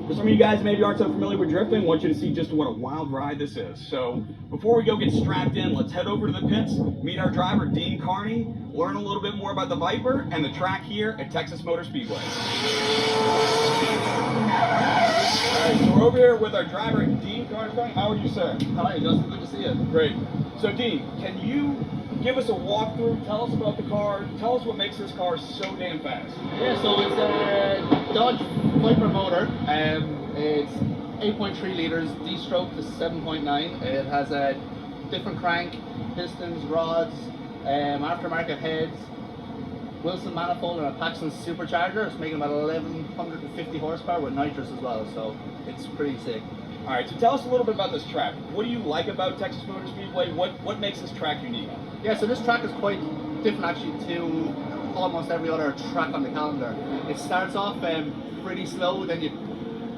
For some of you guys maybe aren't so familiar with drifting, I want you to see just what a wild ride this is. So before we go get strapped in, let's head over to the pits, meet our driver, Dean Carney, learn a little bit more about the Viper and the track here at Texas Motor Speedway. Alright, so we're over here with our driver, Dean Carney. How are you, sir? Hi, Justin. Good to see you. Great. So Dean, can you give us a walkthrough, tell us about the car, tell us what makes this car so damn fast. Yeah, so it's a Dodge Viper motor. It's 8.3 liters, D-stroke to 7.9. It has a different crank, pistons, rods, aftermarket heads, Wilson manifold, and a Paxton supercharger. It's making about 1150 horsepower with nitrous as well, so it's pretty sick. All right, so tell us a little bit about this track. What do you like about Texas Motor Speedway? What makes this track unique? Yeah, so this track is quite different actually to almost every other track on the calendar. It starts off pretty slow, then you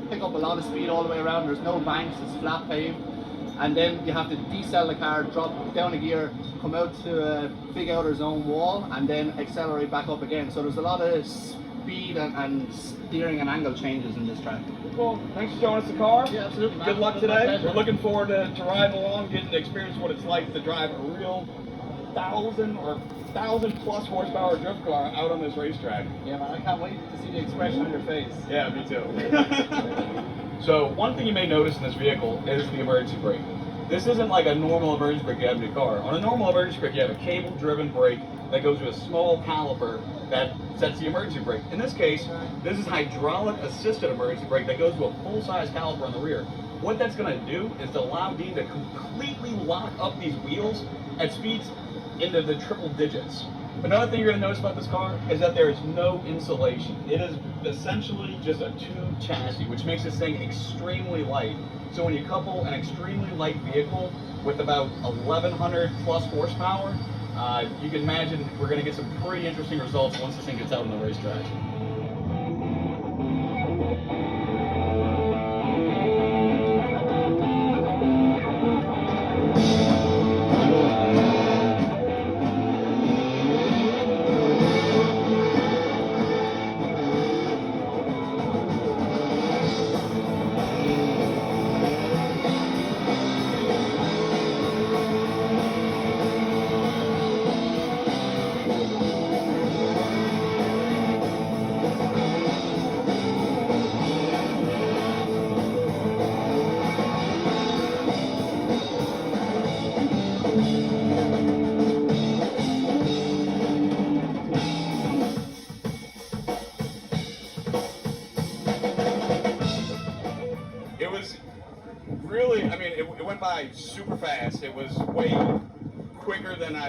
pick up a lot of speed all the way around. There's no banks, it's flat paved. And then you have to decel the car, drop down a gear, come out to a big outer zone wall, and then accelerate back up again. So there's a lot of speed and steering and angle changes in this track. Well, thanks for showing us the car. Yeah, absolutely. Good luck today. We're looking forward to riding along, getting to experience what it's like to drive a real 1,000 plus horsepower drift car out on this racetrack. Yeah, man, I can't wait to see the expression on your face. Yeah, me too. So one thing you may notice in this vehicle is the emergency brake. This isn't like a normal emergency brake you have in your car. On a normal emergency brake, you have a cable-driven brake that goes to a small caliper that sets the emergency brake. In this case, this is hydraulic-assisted emergency brake that goes to a full-size caliper on the rear. What that's going to do is to allow Dean to completely lock up these wheels at speeds into the triple digits. Another thing you're going to notice about this car is that there is no insulation. It is essentially just a tube chassis, which makes this thing extremely light. So when you couple an extremely light vehicle with about 1,100 plus horsepower, you can imagine we're going to get some pretty interesting results once this thing gets out on the racetrack. It was really, I mean, it went by super fast. It was way quicker than I